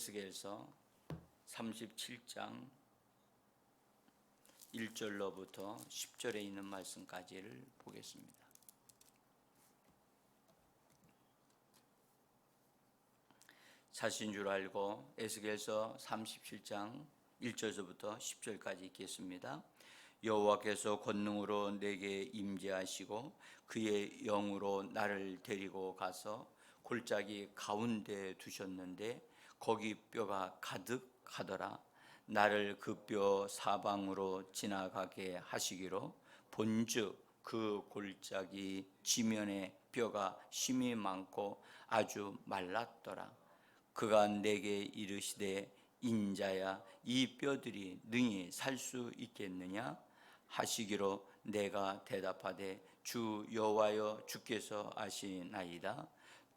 에스겔서 37장 1절로부터 10절에 있는 말씀까지를 보겠습니다. 사신 줄 알고 에스겔서 37장 1절부터 10절까지 읽겠습니다. 여호와께서 권능으로 내게 임재하시고 그의 영으로 나를 데리고 가서 골짜기 가운데 두셨는데 거기 뼈가 가득하더라. 나를 그 뼈 사방으로 지나가게 하시기로 본즉 그 골짜기 지면에 뼈가 심이 많고 아주 말랐더라. 그가 내게 이르시되 인자야, 이 뼈들이 능히 살 수 있겠느냐 하시기로 내가 대답하되 주 여호와여, 주께서 아시나이다.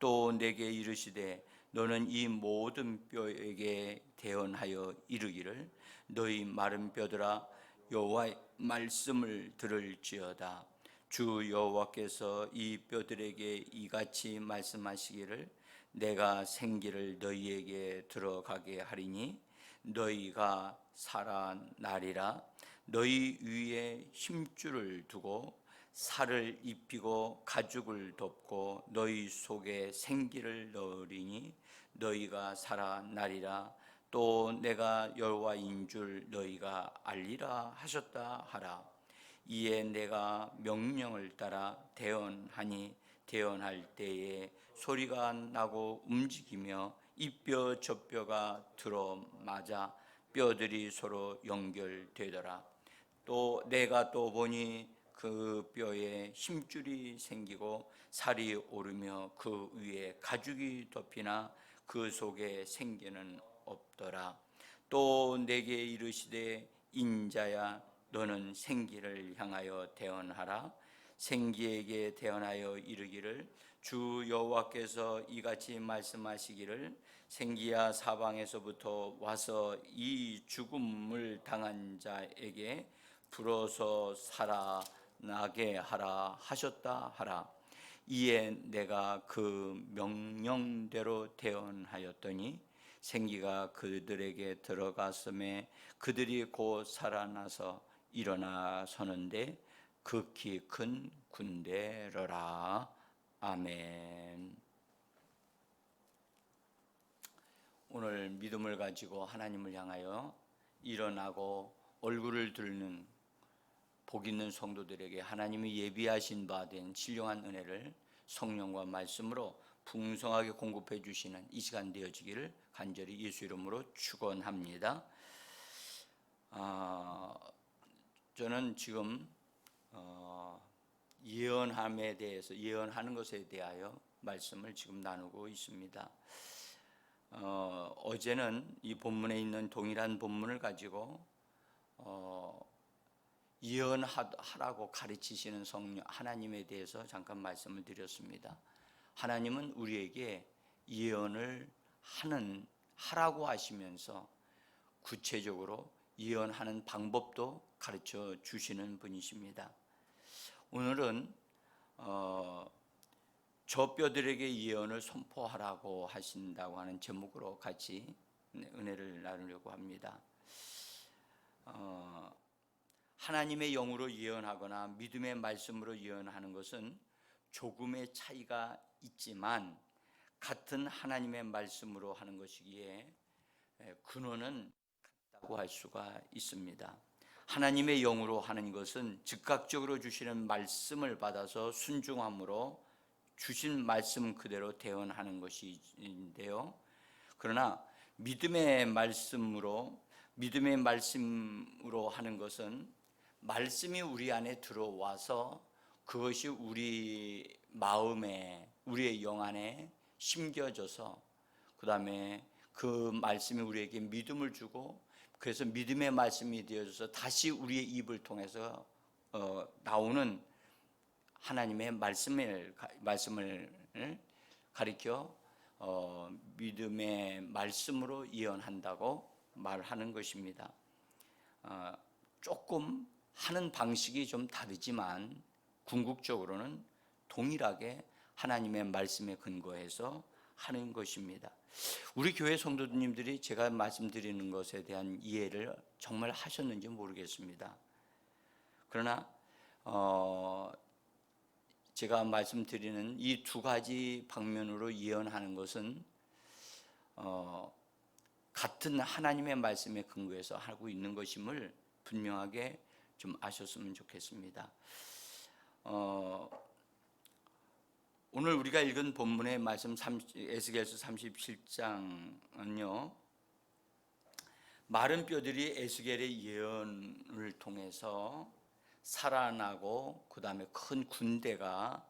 또 내게 이르시되 너는 이 모든 뼈에게 대언하여 이르기를 너희 마른 뼈들아, 여호와의 말씀을 들을지어다. 주 여호와께서 이 뼈들에게 이같이 말씀하시기를 내가 생기를 너희에게 들어가게 하리니 너희가 살아나리라. 너희 위에 힘줄을 두고 살을 입히고 가죽을 덮고 너희 속에 생기를 넣으리니 너희가 살아나리라. 또 내가 여호와인 줄 너희가 알리라 하셨다 하라. 이에 내가 명령을 따라 대언하니 대언할 때에 소리가 나고 움직이며 이 뼈 저 뼈가 들어맞아 뼈들이 서로 연결되더라. 또 내가 또 보니 그 뼈에 힘줄이 생기고 살이 오르며 그 위에 가죽이 덮이나 그 속에 생기는 없더라. 또 내게 이르시되 인자야, 너는 생기를 향하여 대언하라. 생기에게 대언하여 이르기를 주 여호와께서 이같이 말씀하시기를 생기야, 사방에서부터 와서 이 죽음을 당한 자에게 불어서 살아나게 하라 하셨다 하라. 이에 내가 그 명령대로 대언하였더니 생기가 그들에게 들어갔음에 그들이 곧 살아나서 일어나 서는데 극히 큰 군대더라. 아멘. 오늘 믿음을 가지고 하나님을 향하여 일어나고 얼굴을 들는 복 있는 성도들에게 하나님이 예비하신 바 된 신령한 은혜를 성령과 말씀으로 풍성하게 공급해 주시는 이 시간 되어지기를 간절히 예수 이름으로 축원합니다. 저는 지금 예언함에 대해서, 예언하는 것에 대하여 말씀을 지금 나누고 있습니다. 어제는 이 본문에 있는 동일한 본문을 가지고 예언하라고 가르치시는 성령 하나님에 대해서 잠깐 말씀을 드렸습니다. 하나님은 우리에게 예언을 하라고 하시면서 구체적으로 예언하는 방법도 가르쳐 주시는 분이십니다. 오늘은 저 뼈들에게 예언을 선포하라고 하신다고 하는 제목으로 같이 은혜를 나누려고 합니다. 하나님의 영으로 예언하거나 믿음의 말씀으로 예언하는 것은 조금의 차이가 있지만 같은 하나님의 말씀으로 하는 것이기에 근원은 같다고 할 수가 있습니다. 하나님의 영으로 하는 것은 즉각적으로 주시는 말씀을 받아서 순종함으로 주신 말씀 그대로 대언하는 것인데요. 그러나 믿음의 말씀으로 하는 것은 말씀이 우리 안에 들어와서 그것이 우리 마음에, 우리의 영 안에 심겨져서 그 다음에 그 말씀이 우리에게 믿음을 주고 그래서 믿음의 말씀이 되어져서 다시 우리의 입을 통해서 나오는 하나님의 말씀을 가리켜 믿음의 말씀으로 예언한다고 말하는 것입니다. 조금 하는 방식이 좀 다르지만 궁극적으로는 동일하게 하나님의 말씀에 근거해서 하는 것입니다. 우리 교회 성도님들이 제가 말씀드리는 것에 대한 이해를 정말 하셨는지 모르겠습니다. 그러나 제가 말씀드리는 이 두 가지 방면으로 예언하는 것은 같은 하나님의 말씀에 근거해서 하고 있는 것임을 분명하게 좀 아셨으면 좋겠습니다. 오늘 우리가 읽은 본문의 말씀 에스겔서 37장은요, 마른 뼈들이 에스겔의 예언을 통해서 살아나고 그 다음에 큰 군대가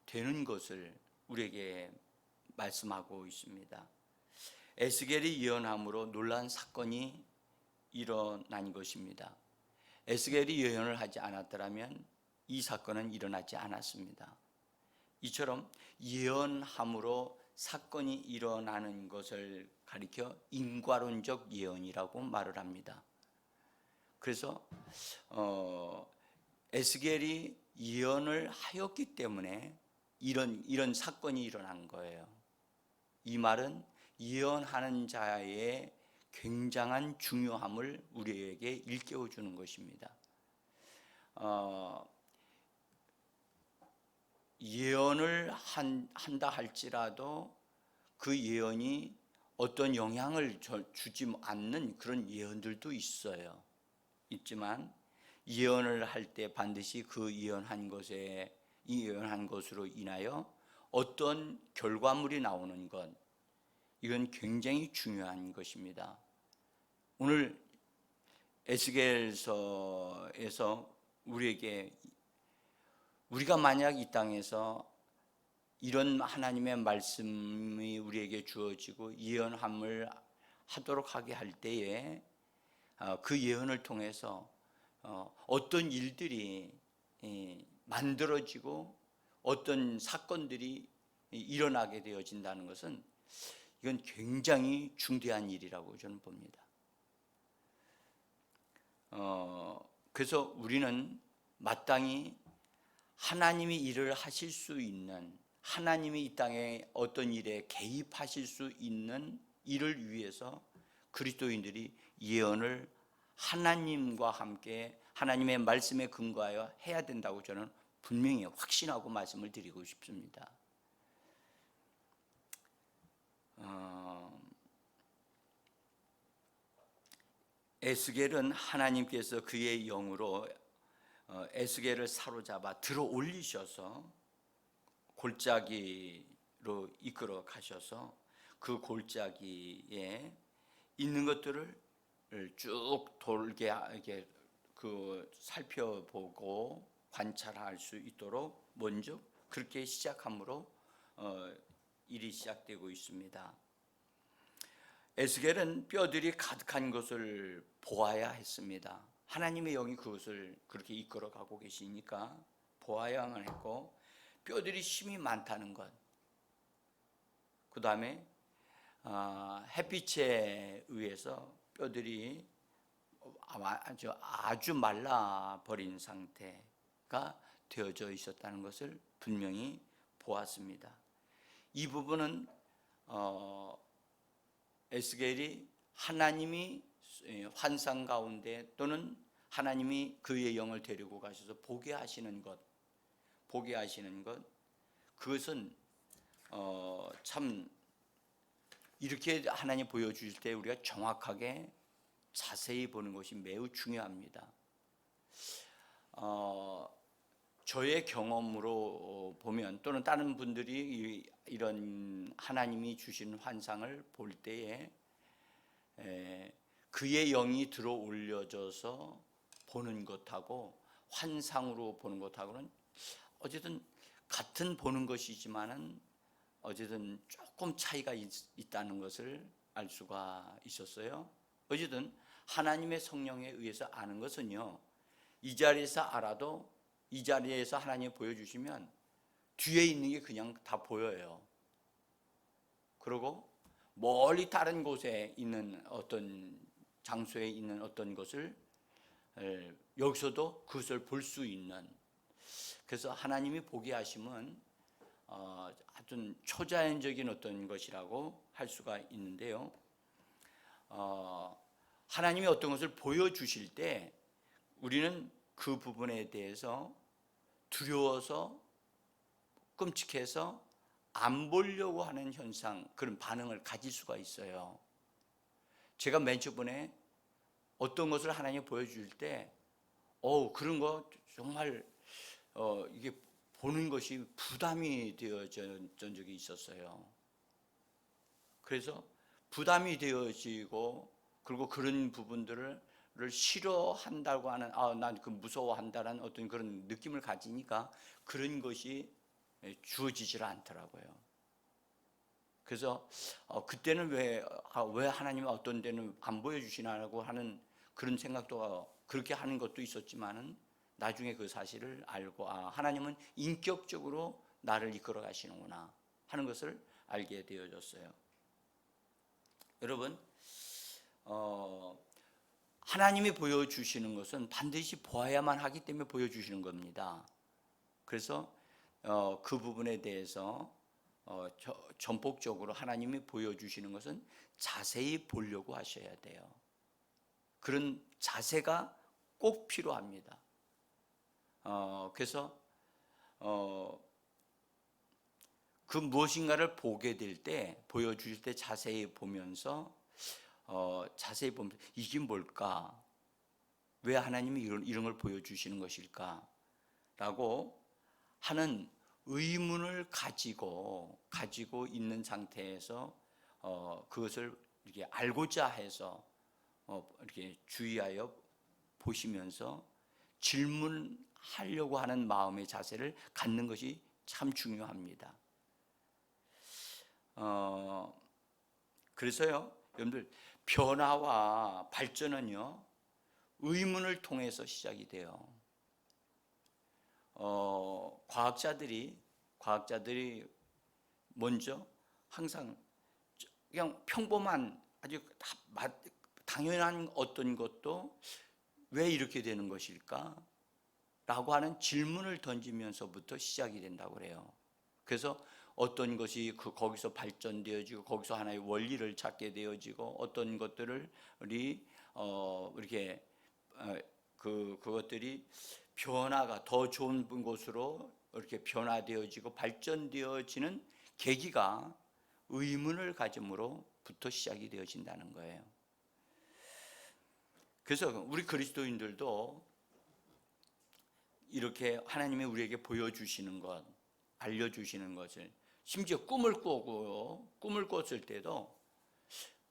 되는 것을 우리에게 말씀하고 있습니다. 에스겔이 예언함으로 놀라운 사건이 일어난 것입니다. 에스겔이 예언을 하지 않았더라면 이 사건은 일어나지 않았습니다. 이처럼 예언함으로 사건이 일어나는 것을 가리켜 인과론적 예언이라고 말을 합니다. 그래서 에스겔이 예언을 하였기 때문에 이런 사건이 일어난 거예요. 이 말은 예언하는 자의 굉장한 중요함을 우리에게 일깨워 주는 것입니다. 예언을 한다 할지라도 그 예언이 어떤 영향을 주지 않는 그런 예언들도 있지만 예언을 할 때 반드시 그 예언한 것으로 인하여 어떤 결과물이 나오는 것, 이건 굉장히 중요한 것입니다. 오늘 에스겔서에서 우리가 만약 이 땅에서 이런 하나님의 말씀이 우리에게 주어지고 예언함을 하도록 하게 할 때에 그 예언을 통해서 어떤 일들이 만들어지고 어떤 사건들이 일어나게 되어진다는 것은 이건 굉장히 중대한 일이라고 저는 봅니다. 그래서 우리는 마땅히 하나님이 일을 하실 수 있는, 하나님이 이 땅에 어떤 일에 개입하실 수 있는 일을 위해서 그리스도인들이 예언을 하나님과 함께 하나님의 말씀에 근거하여 해야 된다고 저는 분명히 확신하고 말씀을 드리고 싶습니다. 에스겔은 하나님께서 그의 영으로 에스겔을 사로잡아 들어 올리셔서 골짜기로 이끌어 가셔서 그 골짜기에 있는 것들을 쭉 돌게 이렇게 살펴보고 관찰할 수 있도록 먼저 그렇게 시작함으로 일이 시작되고 있습니다. 에스겔은 뼈들이 가득한 것을 보아야 했습니다. 하나님의 영이 그것을 그렇게 이끌어가고 계시니까 보아야만 했고, 뼈들이 힘이 많다는 것, 그 다음에 햇빛에 의해서 뼈들이 아주 말라버린 상태가 되어져 있었다는 것을 분명히 보았습니다. 이 부분은 에스겔이 하나님이 환상 가운데 또는 하나님이 그의 영을 데리고 가셔서 보게 하시는 것, 그것은 참 이렇게 하나님 보여주실 때 우리가 정확하게 자세히 보는 것이 매우 중요합니다. 저의 경험으로 보면 또는 다른 분들이 이런 하나님이 주신 환상을 볼 때에 그의 영이 들어 올려져서 보는 것하고 환상으로 보는 것하고는 어쨌든 같은 보는 것이지만은 어쨌든 조금 차이가 있다는 것을 알 수가 있었어요. 어쨌든 하나님의 성령에 의해서 아는 것은요, 이 자리에서 알아도 이 자리에서 하나님이 보여주시면 뒤에 있는 게 그냥 다 보여요. 그리고 멀리 다른 곳에 있는 어떤 장소에 있는 어떤 것을 여기서도 그것을 볼 수 있는, 그래서 하나님이 보게 하시면 어떤 초자연적인 어떤 것이라고 할 수가 있는데요. 하나님이 어떤 것을 보여주실 때 우리는 그 부분에 대해서 두려워서 끔찍해서 안 보려고 하는 현상, 그런 반응을 가질 수가 있어요. 제가 맨 처음에 어떤 것을 하나님이 보여줄 때 그런 거 정말 이게 보는 것이 부담이 되어진 적이 있었어요. 그래서 부담이 되어지고 그리고 그런 부분들을 싫어한다고 하는 난 그 무서워한다는 어떤 그런 느낌을 가지니까 그런 것이 주어지질 않더라고요. 그래서 그때는 왜 하나님이 어떤 데는 안 보여주시나라고 하는 그런 생각도 그렇게 하는 것도 있었지만은 나중에 그 사실을 알고 하나님은 인격적으로 나를 이끌어 가시는구나 하는 것을 알게 되어졌어요. 여러분, 하나님이 보여주시는 것은 반드시 보아야만 하기 때문에 보여주시는 겁니다. 그래서 그 부분에 대해서 전폭적으로 하나님이 보여주시는 것은 자세히 보려고 하셔야 돼요. 그런 자세가 꼭 필요합니다. 그래서 그 무엇인가를 보게 될 때, 보여주실 때 자세히 보면서 이게 뭘까? 왜 하나님이 이런 걸 보여주시는 것일까? 라고 하는 의문을 가지고 있는 상태에서 그것을 이렇게 알고자 해서 이렇게 주의하여 보시면서 질문하려고 하는 마음의 자세를 갖는 것이 참 중요합니다. 그래서요, 여러분들 변화와 발전은요 의문을 통해서 시작이 돼요. 과학자들이 먼저 항상 그냥 평범한 아주 당연한 어떤 것도 왜 이렇게 되는 것일까? 라고 하는 질문을 던지면서부터 시작이 된다고 그래요. 그래서 어떤 것이 거기서 발전되어지고 거기서 하나의 원리를 찾게 되어지고 어떤 것들을 이렇게 그것들이 변화가 더 좋은 곳으로 이렇게 변화되어지고 발전되어지는 계기가 의문을 가짐으로부터 시작이 되어진다는 거예요. 그래서 우리 그리스도인들도 이렇게 하나님이 우리에게 보여주시는 것, 알려주시는 것을 심지어 꿈을 꿨을 때도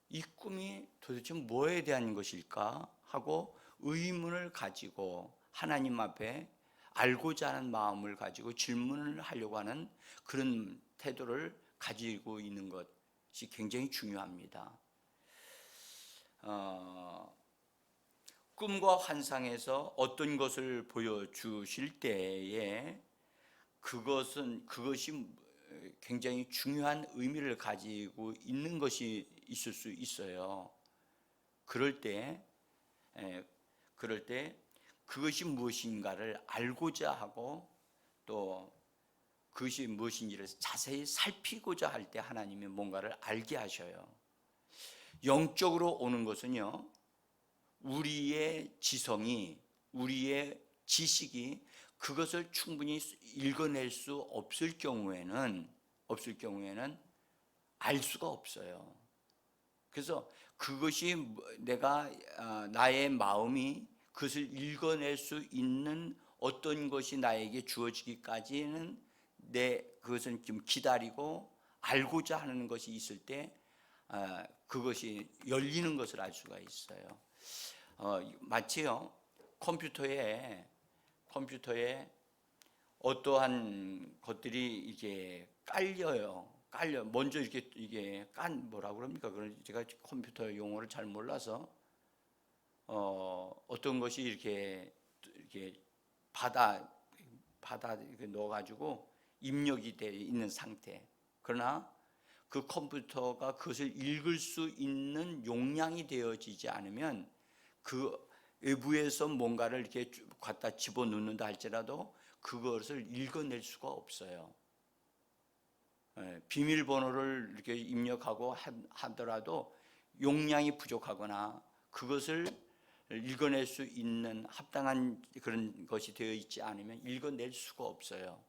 이 꿈이 도대체 뭐에 대한 것일까 하고 의문을 가지고 하나님 앞에 알고자 하는 마음을 가지고 질문을 하려고 하는 그런 태도를 가지고 있는 것이 굉장히 중요합니다. 꿈과 환상에서 어떤 것을 보여주실 때에 그것이 굉장히 중요한 의미를 가지고 있는 것이 있을 수 있어요. 그럴 때 그것이 무엇인가를 알고자 하고 또 그것이 무엇인지를 자세히 살피고자 할 때 하나님이 뭔가를 알게 하셔요. 영적으로 오는 것은요, 우리의 지성이, 우리의 지식이 그것을 충분히 읽어낼 수 없을 경우에는 알 수가 없어요. 그래서 그것이 나의 마음이 그것을 읽어낼 수 있는 어떤 것이 나에게 주어지기까지는 그것은 좀 기다리고 알고자 하는 것이 있을 때 그것이 열리는 것을 알 수가 있어요. 마치요 컴퓨터에 어떠한 것들이 이게 깔려요. 먼저 이게 뭐라 그럽니까? 제가 컴퓨터 용어를 잘 몰라서 어떤 것이 이렇게 받아 넣어가지고 입력이 되어 있는 상태. 그러나 그 컴퓨터가 그것을 읽을 수 있는 용량이 되어지지 않으면 그 외부에서 뭔가를 이렇게 갖다 집어넣는다 할지라도 그것을 읽어낼 수가 없어요. 비밀번호를 이렇게 입력하고 하더라도 용량이 부족하거나 그것을 읽어낼 수 있는 합당한 그런 것이 되어 있지 않으면 읽어낼 수가 없어요.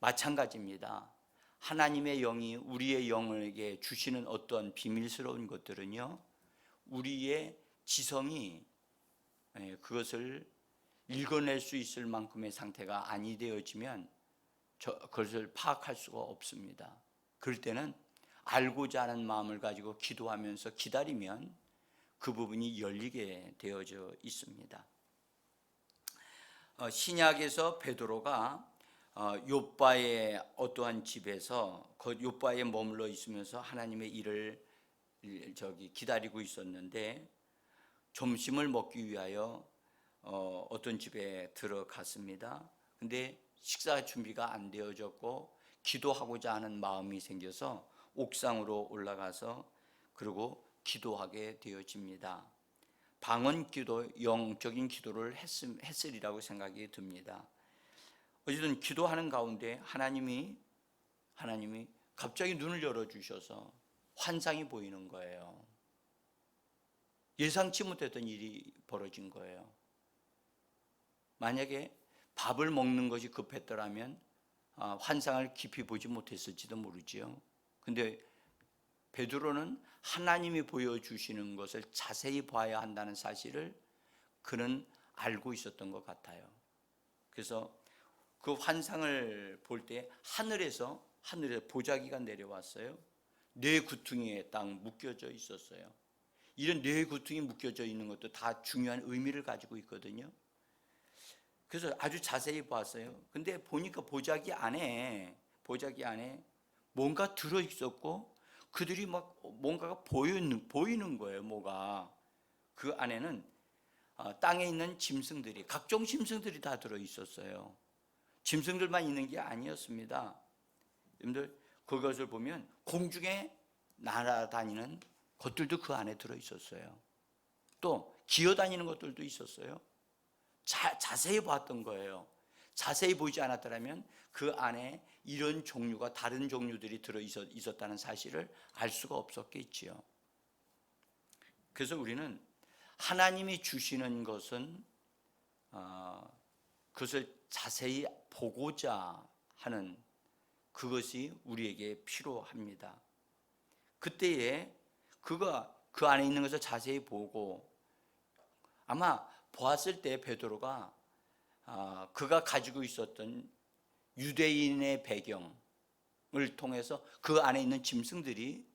마찬가지입니다. 하나님의 영이 우리의 영에게 주시는 어떤 비밀스러운 것들은요, 우리의 지성이 그것을 읽어낼 수 있을 만큼의 상태가 아니 되어지면 그것을 파악할 수가 없습니다. 그럴 때는 알고자 하는 마음을 가지고 기도하면서 기다리면 그 부분이 열리게 되어져 있습니다. 신약에서 베드로가 욥바의 어떠한 집에서 그 욥바에 머물러 있으면서 하나님의 일을 기다리고 있었는데 점심을 먹기 위하여 어떤 집에 들어갔습니다. 근데 식사 준비가 안 되어졌고 기도하고자 하는 마음이 생겨서 옥상으로 올라가서 그리고 기도하게 되어집니다. 방언 기도, 영적인 기도를 했으리라고 생각이 듭니다. 어쨌든 기도하는 가운데 하나님이 갑자기 눈을 열어주셔서 환상이 보이는 거예요. 예상치 못했던 일이 벌어진 거예요. 만약에 밥을 먹는 것이 급했더라면 환상을 깊이 보지 못했을지도 모르지요. 근데 베드로는 하나님이 보여주시는 것을 자세히 봐야 한다는 사실을 그는 알고 있었던 것 같아요. 그래서 그 환상을 볼 때 하늘에서 보자기가 내려왔어요. 네 구퉁이에 딱 묶여져 있었어요. 이런 네 구퉁이 묶여져 있는 것도 다 중요한 의미를 가지고 있거든요. 그래서 아주 자세히 봤어요. 근데 보니까 보자기 안에 뭔가 들어 있었고 그들이 막 뭔가가 보이는 거예요. 뭐가 그 안에는 땅에 있는 짐승들이, 각종 짐승들이 다 들어 있었어요. 짐승들만 있는 게 아니었습니다. 여러분들 그것을 보면 공중에 날아다니는 것들도 그 안에 들어 있었어요. 또 기어다니는 것들도 있었어요. 자세히 봤던 거예요. 자세히 보지 않았더라면 그 안에 이런 종류가 다른 종류들이 들어 있었다는 사실을 알 수가 없었겠지요. 그래서 우리는 하나님이 주시는 것은 그것을 자세히 보고자 하는 그것이 우리에게 필요합니다. 그때에 그 안에 있는 것을 자세히 보고 아마 보았을 때 베드로가 그가 가지고 있었던 유대인의 배경을 통해서 그 안에 있는 짐승들이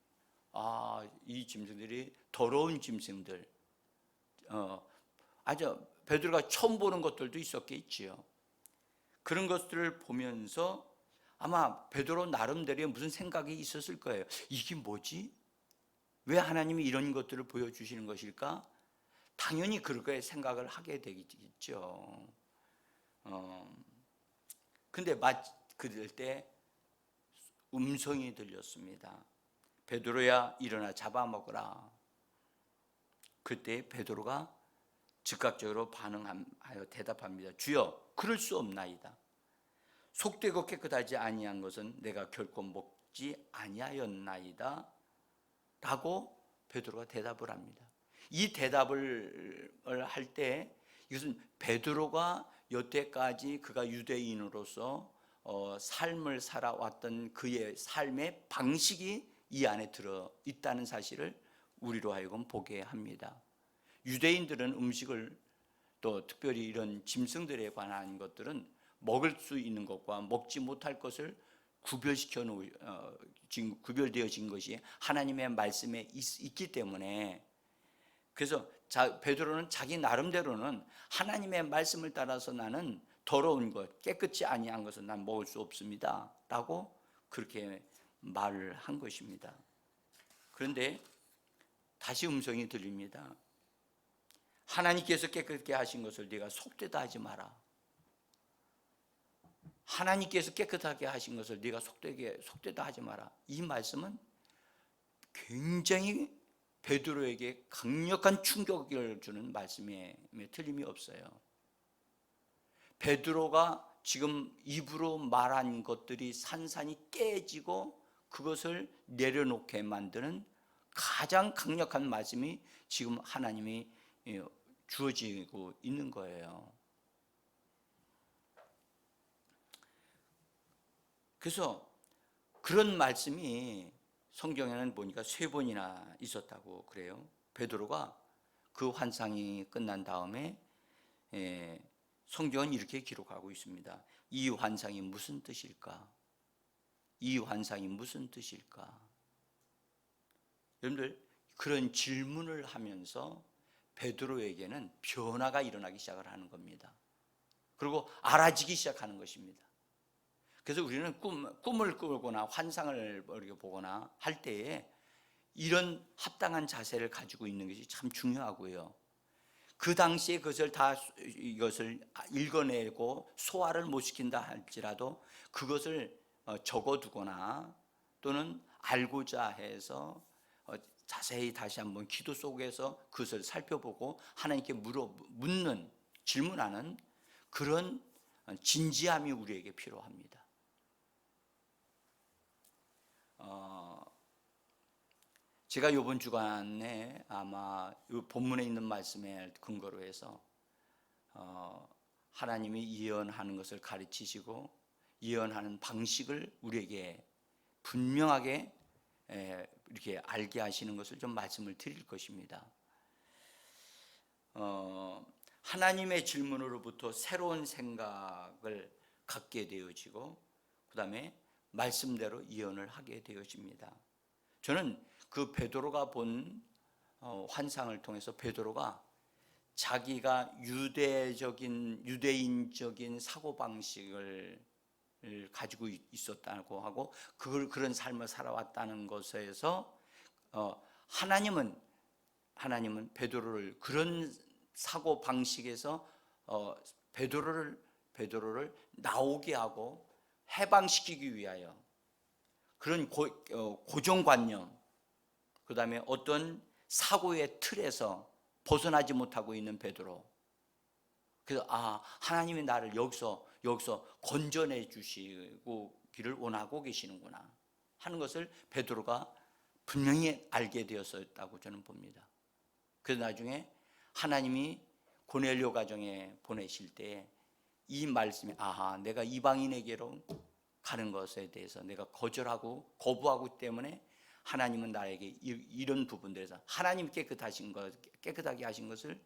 이 짐승들이 더러운 짐승들, 아주 베드로가 처음 보는 것들도 있었겠지요. 그런 것들을 보면서 아마 베드로 나름대로의 무슨 생각이 있었을 거예요. 이게 뭐지? 왜 하나님이 이런 것들을 보여주시는 것일까? 당연히 그렇게 생각을 하게 되겠죠. 근데 그럴 때 음성이 들렸습니다. 베드로야 일어나 잡아먹으라. 그때 베드로가 즉각적으로 반응하여 대답합니다. 주여, 그럴 수 없나이다. 속되고 깨끗하지 아니한 것은 내가 결코 먹지 아니하였나이다 라고 베드로가 대답을 합니다. 이 대답을 할 때 이것은 베드로가 여태까지 그가 유대인으로서 삶을 살아왔던 그의 삶의 방식이 이 안에 들어 있다는 사실을 우리로 하여금 보게 합니다. 유대인들은 음식을, 또 특별히 이런 짐승들에 관한 것들은 먹을 수 있는 것과 먹지 못할 것을 구별되어진 것이 하나님의 말씀에 있기 때문에, 그래서 베드로는 자기 나름대로는 하나님의 말씀을 따라서 나는 더러운 것, 깨끗지 아니한 것은 난 먹을 수 없습니다 라고 그렇게 말을 한 것입니다. 그런데 다시 음성이 들립니다. 하나님께서 깨끗게 하신 것을 네가 속되다 하지 마라. 하나님께서 깨끗하게 하신 것을 네가 속되다 하지 마라. 이 말씀은 굉장히 베드로에게 강력한 충격을 주는 말씀에 틀림이 없어요. 베드로가 지금 입으로 말한 것들이 산산이 깨지고 그것을 내려놓게 만드는 가장 강력한 말씀이 지금 하나님이 주어지고 있는 거예요. 그래서 그런 말씀이 성경에는 보니까 3번이나 있었다고 그래요. 베드로가 그 환상이 끝난 다음에 성경은 이렇게 기록하고 있습니다. 이 환상이 무슨 뜻일까? 이 환상이 무슨 뜻일까? 여러분들, 그런 질문을 하면서 베드로에게는 변화가 일어나기 시작을 하는 겁니다. 그리고 알아지기 시작하는 것입니다. 그래서 우리는 꿈을 꾸거나 환상을 보거나 할 때에 이런 합당한 자세를 가지고 있는 것이 참 중요하고요. 그 당시에 이것을 읽어내고 소화를 못 시킨다 할지라도 그것을 적어두거나 또는 알고자 해서 자세히 다시 한번 기도 속에서 그것을 살펴보고 하나님께 묻는, 질문하는 그런 진지함이 우리에게 필요합니다. 제가 이번 주간에 아마 이 본문에 있는 말씀에 근거로 해서 하나님이 예언하는 것을 가르치시고 예언하는 방식을 우리에게 분명하게 이렇게 알게 하시는 것을 좀 말씀을 드릴 것입니다. 하나님의 질문으로부터 새로운 생각을 갖게 되어지고 그 다음에 말씀대로 예언을 하게 되어집니다. 저는 그 베드로가 본 환상을 통해서 베드로가 자기가 유대인적인 사고방식을 가지고 있었다고 하고 그런 삶을 살아왔다는 것에서 하나님은 베드로를 그런 사고방식에서 베드로를 나오게 하고 해방시키기 위하여 그런 고정관념, 그 다음에 어떤 사고의 틀에서 벗어나지 못하고 있는 베드로. 그래서 하나님이 나를 여기서 건져내 주시기를 원하고 계시는구나 하는 것을 베드로가 분명히 알게 되었었다고 저는 봅니다. 그래서 나중에 하나님이 고넬료 가정에 보내실 때 이 말씀이 내가 이방인에게로 가는 것에 대해서 내가 거부하고 때문에 하나님은 나에게 이런 부분들에서 하나님 깨끗하게 하신 것을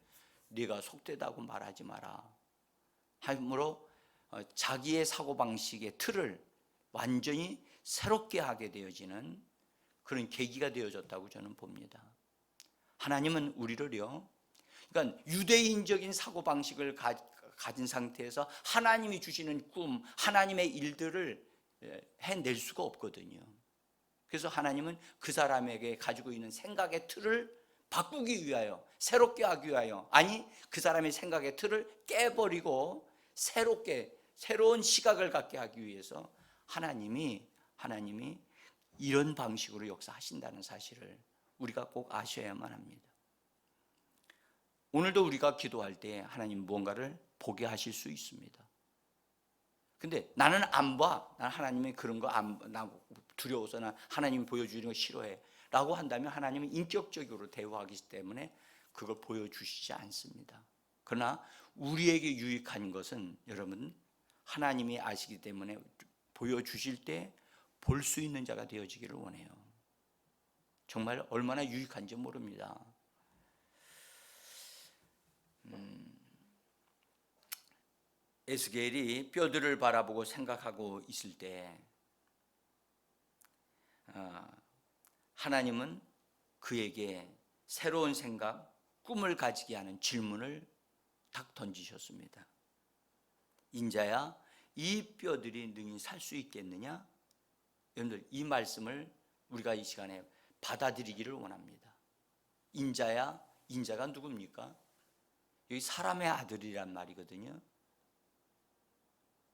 네가 속되다고 말하지 마라 하므로 자기의 사고방식의 틀을 완전히 새롭게 하게 되어지는 그런 계기가 되어졌다고 저는 봅니다. 하나님은 우리를요, 그러니까 유대인적인 사고방식을 가진 상태에서 하나님이 주시는 꿈, 하나님의 일들을 해낼 수가 없거든요. 그래서 하나님은 그 사람에게 가지고 있는 생각의 틀을 바꾸기 위하여, 새롭게 하기 위하여, 아니 그 사람의 생각의 틀을 깨버리고 새로운 시각을 갖게 하기 위해서 하나님이 이런 방식으로 역사하신다는 사실을 우리가 꼭 아셔야만 합니다. 오늘도 우리가 기도할 때 하나님 무언가를 보게 하실 수 있습니다. 근데 나는 안 봐. 난 하나님이 그런 거 나 두려워서 난 하나님이 보여주는 거 싫어해 라고 한다면 하나님은 인격적으로 대화하기 때문에 그걸 보여주시지 않습니다. 그러나 우리에게 유익한 것은 여러분 하나님이 아시기 때문에 보여주실 때 볼 수 있는 자가 되어지기를 원해요. 정말 얼마나 유익한지 모릅니다. 에스겔이 뼈들을 바라보고 생각하고 있을 때 하나님은 그에게 새로운 생각, 꿈을 가지게 하는 질문을 딱 던지셨습니다. 인자야, 이 뼈들이 능히 살 수 있겠느냐? 여러분들 이 말씀을 우리가 이 시간에 받아들이기를 원합니다. 인자야, 인자가 누굽니까? 여기 사람의 아들이란 말이거든요.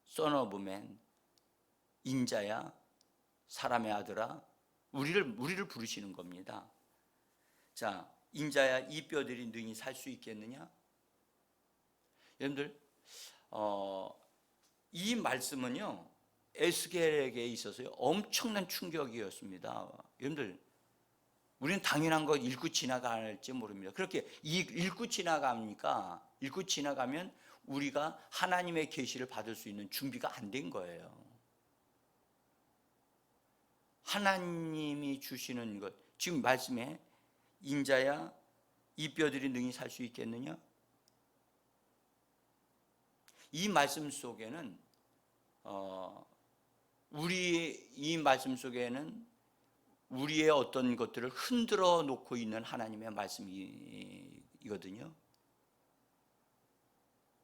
Son of man, 인자야, 사람의 아들아, 우리를 부르시는 겁니다. 자, 인자야, 이 뼈들이 능히 살 수 있겠느냐? 여러분들, 이 말씀은요, 에스겔에게 있어서요 엄청난 충격이었습니다. 여러분들, 우리는 당연한 거 읽고 지나갈지 모릅니다. 그렇게 읽고 지나가면 우리가 하나님의 계시를 받을 수 있는 준비가 안 된 거예요. 하나님이 주시는 것, 지금 말씀에 인자야 이 뼈들이 능히 살 수 있겠느냐? 이 말씀 속에는 이 말씀 속에는 우리의 어떤 것들을 흔들어 놓고 있는 하나님의 말씀이거든요.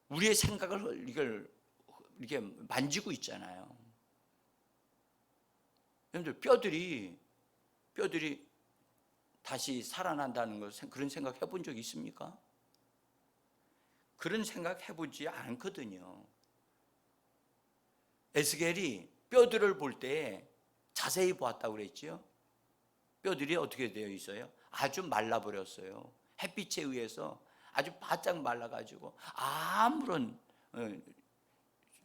우리의 생각을 이렇게 만지고 있잖아요. 여러분들, 뼈들이 다시 살아난다는 것, 그런 생각 해본 적 있습니까? 그런 생각 해보지 않거든요. 에스겔이 뼈들을 볼 때 자세히 보았다고 그랬죠. 뼈들이 어떻게 되어 있어요? 아주 말라버렸어요. 햇빛에 의해서 아주 바짝 말라가지고 아무런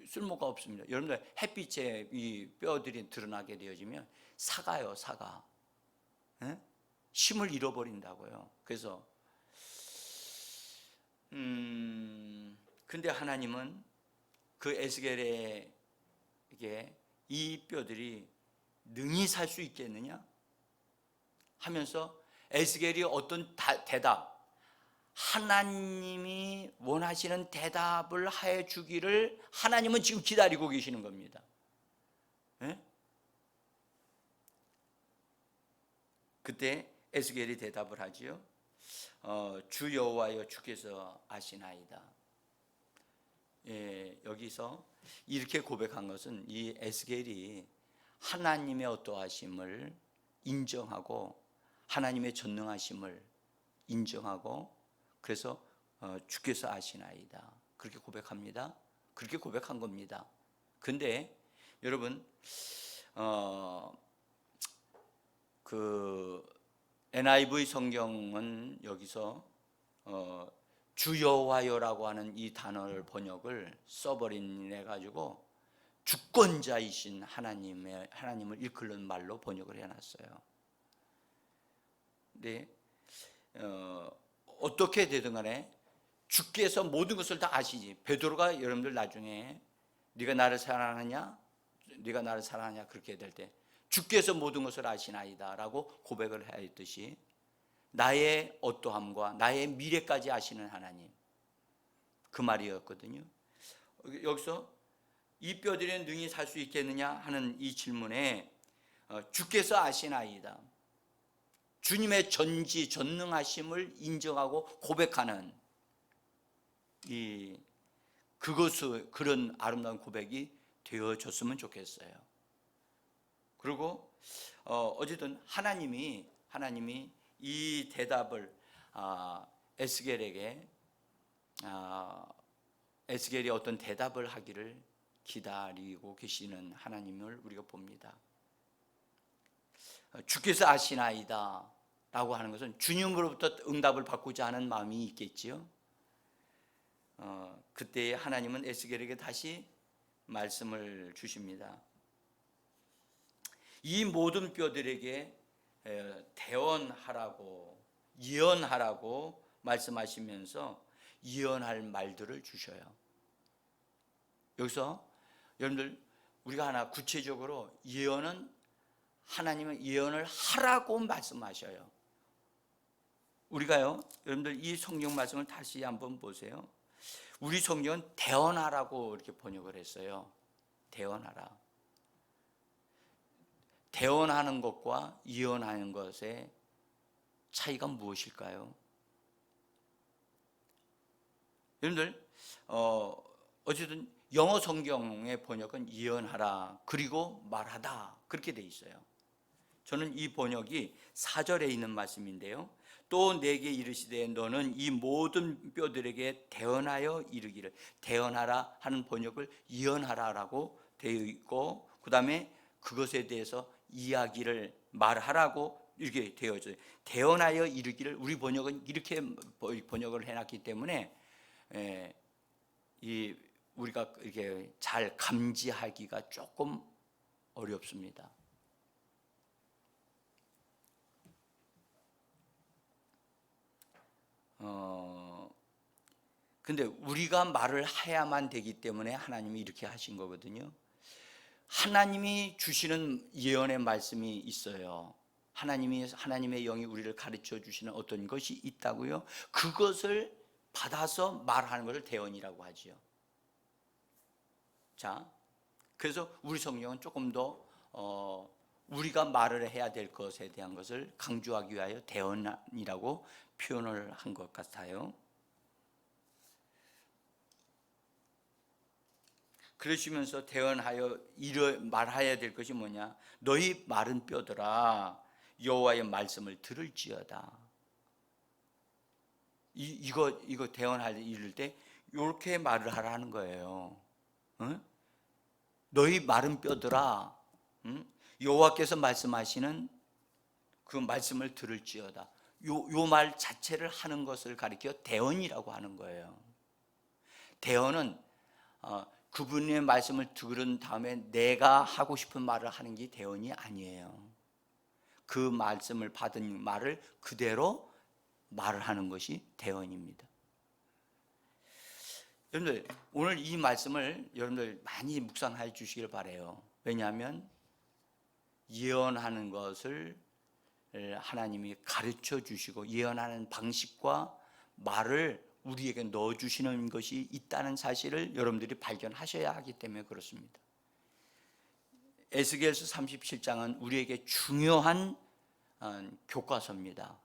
쓸모가 없습니다. 여러분들, 햇빛에 이 뼈들이 드러나게 되어지면 사가요, 사가. 힘을 잃어버린다고요. 그래서 근데 하나님은 그 에스겔에게 이 뼈들이 능히 살 수 있겠느냐 하면서 에스겔이 어떤 대답, 하나님이 원하시는 대답을 해 주기를 하나님은 지금 기다리고 계시는 겁니다. 그때 에스겔이 대답을 하지요. 주 여호와여, 주께서 아시나이다. 여기서 이렇게 고백한 것은 이 에스겔이 하나님의 어떠하심을 인정하고 하나님의 전능하심을 인정하고, 그래서 주께서 아시나이다, 그렇게 고백합니다. 그렇게 고백한 겁니다. 근데 여러분, 그 NIV 성경은 여기서 주 여호와여라고 하는 이 단어를 번역을 써버린 가지고 주권자이신 하나님을 일컬는 말로 번역을 해놨어요. 근데 어떻게 되든 간에 주께서 모든 것을 다 아시지. 베드로가 여러분들 나중에 네가 나를 사랑하냐 그렇게 될 때 주께서 모든 것을 아시나이다 라고 고백을 하였듯이 나의 어떠함과 나의 미래까지 아시는 하나님, 그 말이었거든요. 여기서 이 뼈들이 능히 살 수 있겠느냐 하는 이 질문에 주께서 아시나이다, 주님의 전능하심을 인정하고 고백하는 그런 아름다운 고백이 되어졌으면 좋겠어요. 그리고 어쨌든 하나님이 이 대답을 에스겔이 어떤 대답을 하기를 기다리고 계시는 하나님을 우리가 봅니다. 주께서 아시나이다 라고 하는 것은 주님으로부터 응답을 받고자 하는 마음이 있겠지요. 그때 하나님은 에스겔에게 다시 말씀을 주십니다. 이 모든 뼈들에게 대언하라고, 예언하라고 말씀하시면서 예언할 말들을 주셔요. 여기서 여러분들, 우리가 하나 구체적으로 하나님은 예언을 하라고 말씀하셔요. 우리가요, 여러분들 이 성경 말씀을 다시 한번 보세요. 우리 성경은 대언하라고 이렇게 번역을 했어요. 대언하라. 대언하는 것과 예언하는 것의 차이가 무엇일까요? 여러분들, 어쨌든 영어 성경의 번역은 예언하라 그리고 말하다 그렇게 돼 있어요. 저는 이 번역이 4절에 있는 말씀인데요. 또 내게 이르시되 너는 이 모든 뼈들에게 대언하여 이르기를, 대언하라 하는 번역을 예언하라라고 되어 있고, 그 다음에 그것에 대해서 이야기를 말하라고 이렇게 되어져요. 대언하여 이르기를, 우리 번역은 이렇게 번역을 해놨기 때문에 우리가 이렇게 잘 감지하기가 조금 어렵습니다. 근데 우리가 말을 해야만 되기 때문에 하나님이 이렇게 하신 거거든요. 하나님이 주시는 예언의 말씀이 있어요. 하나님의 영이 우리를 가르쳐 주시는 어떤 것이 있다고요. 그것을 받아서 말하는 것을 대언이라고 하지요. 자, 그래서 우리 성경은 조금 더 우리가 말을 해야 될 것에 대한 것을 강조하기 위하여 대언이라고 표현을 한 것 같아요. 그러시면서 대언하여 말해야 될 것이 뭐냐? 너희 마른 뼈들아 여호와의 말씀을 들을지어다. 이거 대언할 이럴 때 이렇게 말을 하라는 거예요. 응? 너희 마른 뼈들아, 응? 여호와께서 말씀하시는 그 말씀을 들을지어다. 요 말 자체를 하는 것을 가리켜 대언이라고 하는 거예요. 대언은 그분의 말씀을 들은 다음에 내가 하고 싶은 말을 하는 게 대언이 아니에요. 그 말씀을 받은 말을 그대로 말을 하는 것이 대언입니다. 여러분들 오늘 이 말씀을 여러분들 많이 묵상해 주시길 바라요. 왜냐하면 예언하는 것을 하나님이 가르쳐 주시고 예언하는 방식과 말을 우리에게 넣어주시는 것이 있다는 사실을 여러분들이 발견하셔야 하기 때문에 그렇습니다. 에스겔서 37장은 우리에게 중요한 교과서입니다.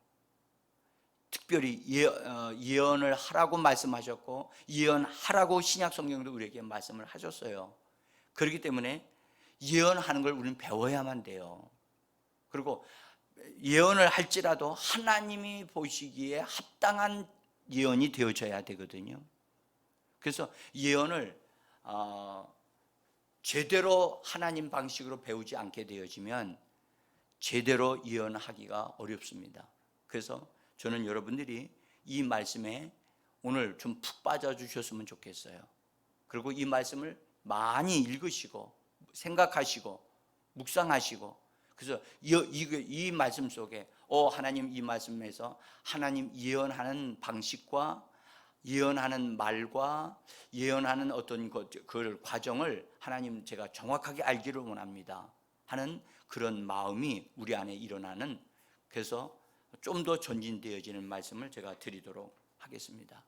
특별히 예언을 하라고 말씀하셨고 예언하라고 신약 성경도 우리에게 말씀을 하셨어요. 그렇기 때문에 예언하는 걸 우리는 배워야만 돼요. 그리고 예언을 할지라도 하나님이 보시기에 합당한 예언이 되어져야 되거든요. 그래서 예언을 제대로 하나님 방식으로 배우지 않게 되어지면 제대로 예언하기가 어렵습니다. 그래서 저는 여러분들이 이 말씀에 오늘 좀 푹 빠져 주셨으면 좋겠어요. 그리고 이 말씀을 많이 읽으시고 생각하시고 묵상하시고 그래서 이 말씀 속에 하나님 이 말씀에서 하나님 예언하는 방식과 예언하는 말과 예언하는 어떤 그 과정을 하나님 제가 정확하게 알기를 원합니다 하는 그런 마음이 우리 안에 일어나는, 그래서 좀 더 전진되어지는 말씀을 제가 드리도록 하겠습니다.